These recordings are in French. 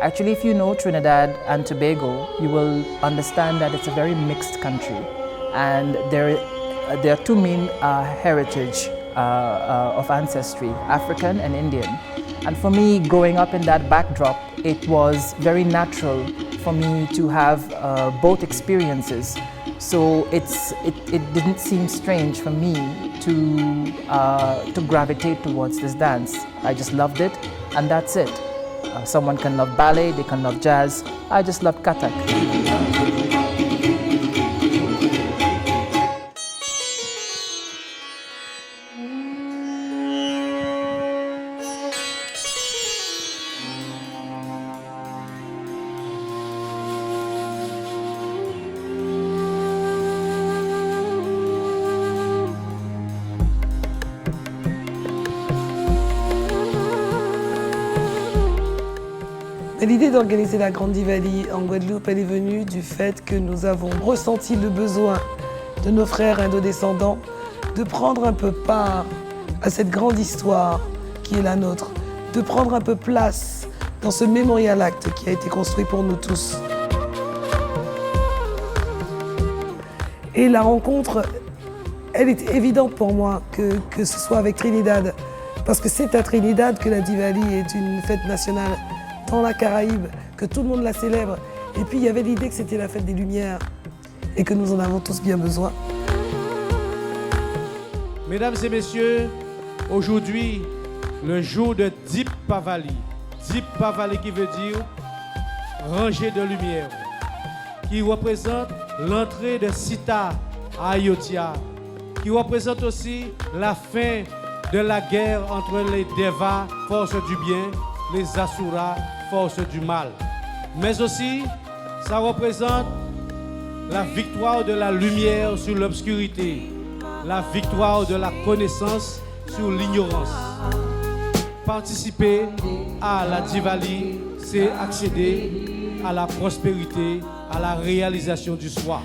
Actually, if you know Trinidad and Tobago, you will understand that it's a very mixed country. And there are two main heritage of ancestry, African and Indian. And for me, growing up in that backdrop, it was very natural for me to have both experiences. So it didn't seem strange for me to gravitate towards this dance. I just loved it, and that's it. Someone can love ballet, they can love jazz. I just love Kathak. L'idée d'organiser la Grande Diwali en Guadeloupe, elle est venue du fait que nous avons ressenti le besoin de nos frères indodescendants de prendre un peu part à cette grande histoire qui est la nôtre, de prendre un peu place dans ce Memorial Act qui a été construit pour nous tous. Et la rencontre, elle est évidente pour moi que ce soit avec Trinidad, parce que c'est à Trinidad que la Diwali est une fête nationale dans la Caraïbe, que tout le monde la célèbre. Et puis il y avait l'idée que c'était la fête des Lumières et que nous en avons tous bien besoin. Mesdames et messieurs, aujourd'hui, le jour de Deepavali. Deepavali qui veut dire rangée de lumière, qui représente l'entrée de Sita à Ayodhya, qui représente aussi la fin de la guerre entre les Devas, force du bien, les Asuras, force du mal. Mais aussi, ça représente la victoire de la lumière sur l'obscurité, la victoire de la connaissance sur l'ignorance. Participer à la Diwali, c'est accéder à la prospérité, à la réalisation du soi.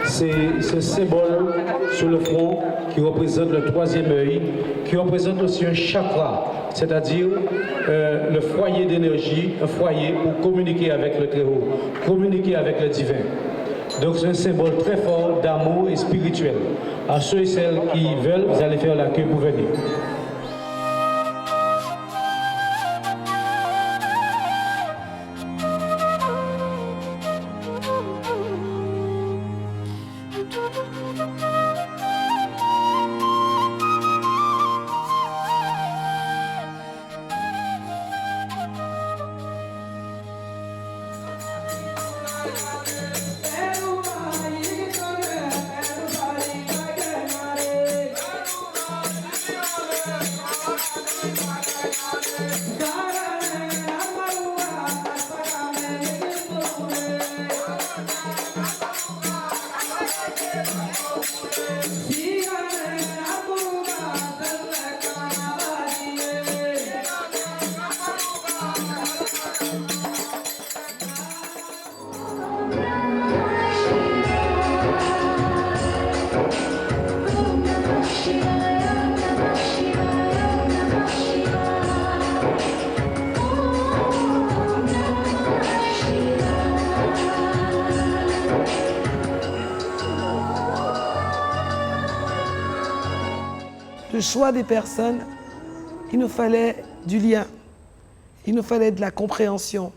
C'est ce symbole sur le front qui représente le troisième œil, qui représente aussi un chakra, c'est-à-dire le foyer d'énergie, un foyer pour communiquer avec le Très-Haut, communiquer avec le divin. Donc c'est un symbole très fort d'amour et spirituel. À ceux et celles qui veulent, vous allez faire la queue pour venir. Le choix des personnes, il nous fallait du lien, il nous fallait de la compréhension,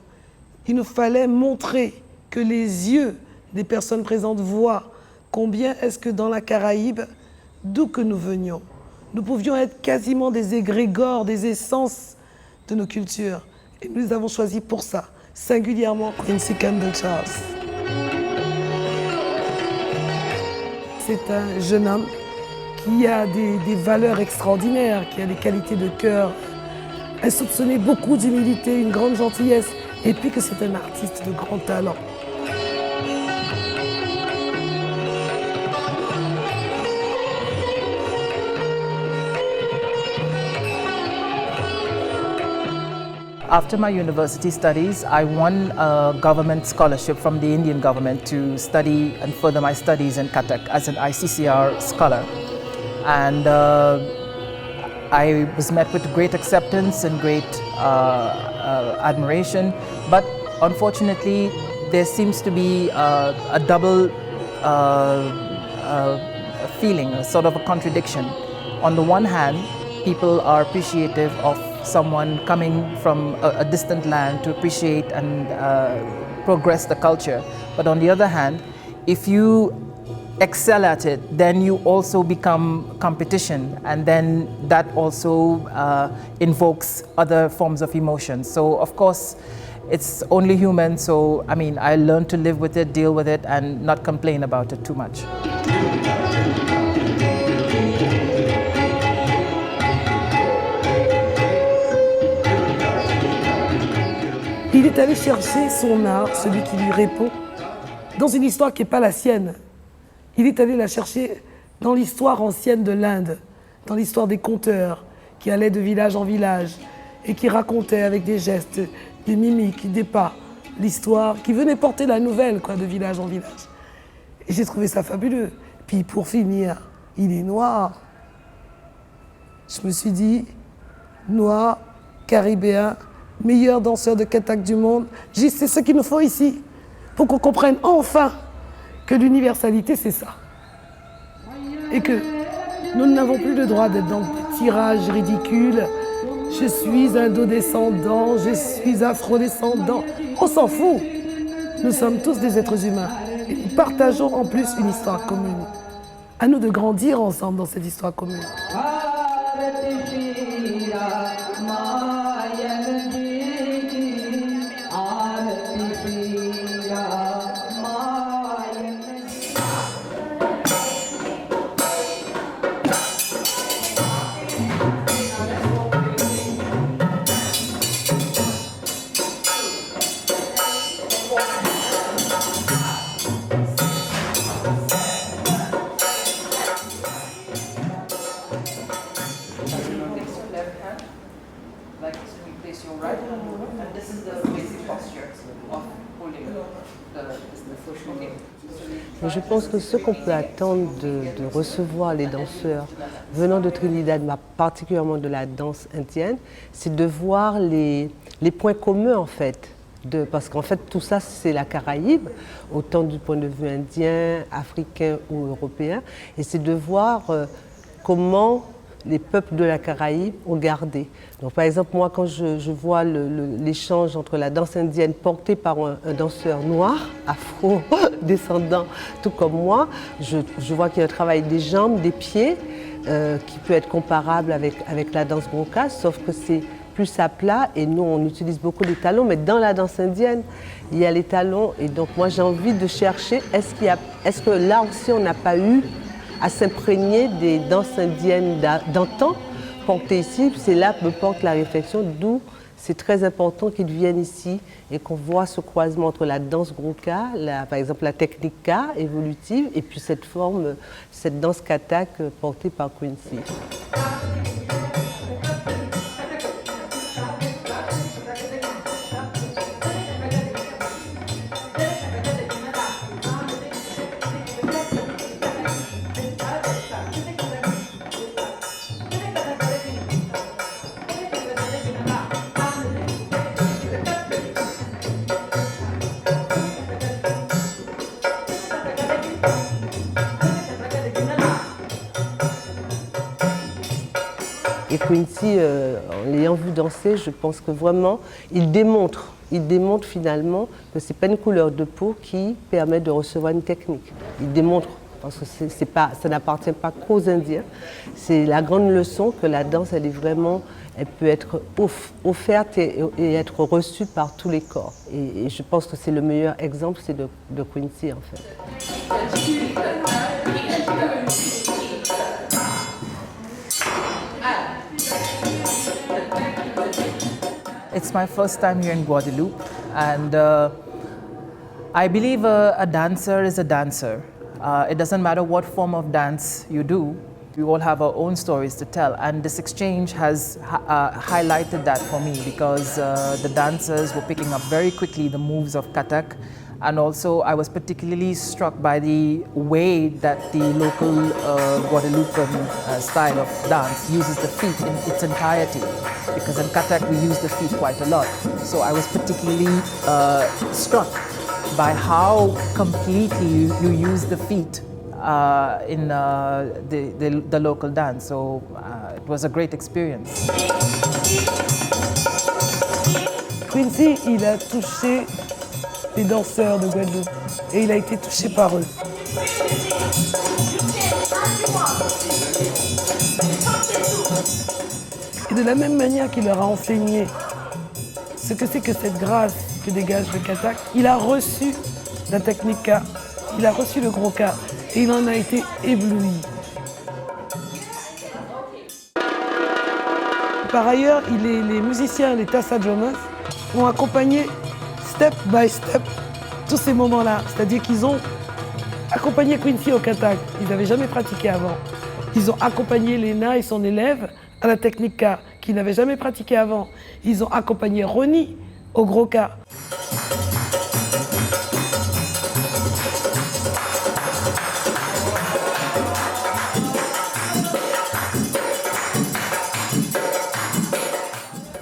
il nous fallait montrer que les yeux des personnes présentes voient combien est-ce que dans la Caraïbe, d'où que nous venions, nous pouvions être quasiment des égrégores, des essences de nos cultures. Et nous avons choisi pour ça, singulièrement Quincy Kendall Charles. C'est un jeune homme qui a des valeurs extraordinaires, qui a des qualités de cœur insoupçonnées, beaucoup d'humilité, une grande gentillesse, et puis que c'est un artiste de grand talent. After my university studies, I won a government scholarship from the Indian government to study and further my studies in Kathak as an ICCR scholar. And I was met with great acceptance and great admiration, but unfortunately there seems to be a double feeling, a sort of a contradiction. On the one hand, people are appreciative of someone coming from a distant land to appreciate and progress the culture. But on the other hand, if you excel at it, then you also become competition, and then that also invokes other forms of emotion. So of course, it's only human, so I mean, I learned to live with it, deal with it, and not complain about it too much. Il est allé chercher son art, celui qui lui répond, dans une histoire qui n'est pas la sienne. Il est allé la chercher dans l'histoire ancienne de l'Inde, dans l'histoire des conteurs qui allaient de village en village et qui racontaient avec des gestes, des mimiques, des pas, l'histoire, qui venait porter la nouvelle de village en village. Et j'ai trouvé ça fabuleux. Puis pour finir, il est noir. Je me suis dit, noir, caribéen, meilleur danseur de Kathak du monde. C'est ce qu'il nous faut ici, pour qu'on comprenne enfin que l'universalité, c'est ça. Et que nous n'avons plus le droit d'être dans des tirages ridicules. Je suis indo-descendant, je suis afro-descendant. On s'en fout. Nous sommes tous des êtres humains. Et nous partageons en plus une histoire commune. À nous de grandir ensemble dans cette histoire commune. Je pense que ce qu'on peut attendre de recevoir les danseurs venant de Trinidad, mais particulièrement de la danse indienne, c'est de voir les points communs en fait. Parce qu'en fait tout ça c'est la Caraïbe, autant du point de vue indien, africain ou européen, et c'est de voir comment les peuples de la Caraïbe ont gardé. Donc, par exemple, moi, quand je vois l'échange entre la danse indienne portée par un danseur noir, afro-descendant, tout comme moi, je vois qu'il y a un travail des jambes, des pieds, qui peut être comparable avec la danse Gronka, sauf que c'est plus à plat, et nous, on utilise beaucoup les talons, mais dans la danse indienne, il y a les talons, et donc moi, j'ai envie de chercher, est-ce que là aussi, on n'a pas eu à s'imprégner des danses indiennes d'antan, portées ici. C'est là que me porte la réflexion, d'où c'est très important qu'ils viennent ici et qu'on voit ce croisement entre la danse Gronka, par exemple la technique K évolutive, et puis cette forme, cette danse Kathak portée par Quincy. Et Quincy, en l'ayant vu danser, je pense que vraiment, il démontre finalement que ce n'est pas une couleur de peau qui permet de recevoir une technique. Il démontre, parce que ça n'appartient pas qu'aux Indiens. C'est la grande leçon que la danse, elle peut être offerte et être reçue par tous les corps. Et je pense que c'est le meilleur exemple, c'est de Quincy en fait. It's my first time here in Guadeloupe, and I believe a dancer is a dancer. It doesn't matter what form of dance you do, we all have our own stories to tell, and this exchange has highlighted that for me, because the dancers were picking up very quickly the moves of Kathak, and also I was particularly struck by the way that the local Guadeloupean style of dance uses the feet in its entirety, because in Kathak we use the feet quite a lot. So I was particularly struck by how completely you use the feet in the local dance. So it was a great experience. Quincy, il a touché les danseurs de Guadeloupe et il a été touché par eux. Et de la même manière qu'il leur a enseigné ce que c'est que cette grâce que dégage le Kathak, il a reçu la technique K, il a reçu le gros K et il en a été ébloui. Par ailleurs, les musiciens, les Tassa Drummers, ont accompagné step by step tous ces moments-là. C'est-à-dire qu'ils ont accompagné Quincy au Kathak. Ils n'avaient jamais pratiqué avant. Ils ont accompagné Lena et son élève à la technique K, qu'ils n'avaient jamais pratiqué avant. Ils ont accompagné Ronnie au gros K.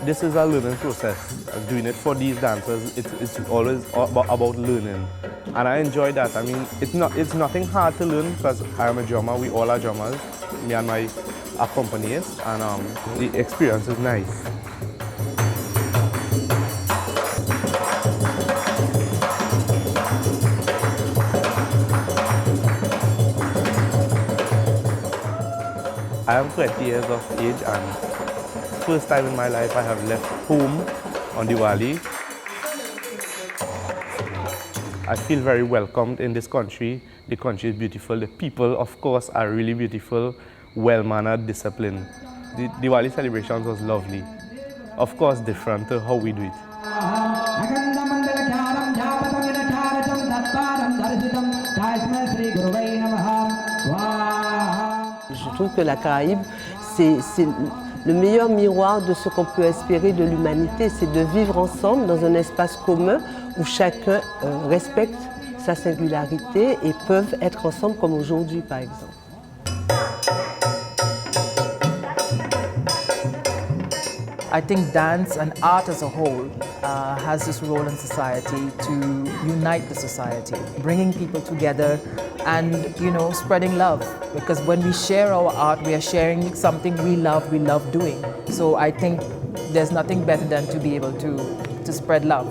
This is a learning process. Doing it for these dancers, it's always about learning. And I enjoy that. I mean, it's nothing hard to learn, because I am a drummer, we all are drummers, me and my accompanist, and the experience is nice. I am 20 years of age, and first time in my life I have left home on Diwali. I feel very welcomed in this country. The country is beautiful. The people, of course, are really beautiful, well-mannered, disciplined. The Diwali celebrations was lovely. Of course, different to how we do it. Je trouve que la Caraïbe, c'est le meilleur miroir de ce qu'on peut espérer de l'humanité, c'est de vivre ensemble dans un espace commun où chacun respecte sa singularité et peuvent être ensemble comme aujourd'hui, par exemple. I think dance and art as a whole has this role in society to unite the society, bringing people together and, you know, spreading love. Because when we share our art, we are sharing something we love doing. So I think there's nothing better than to be able to spread love.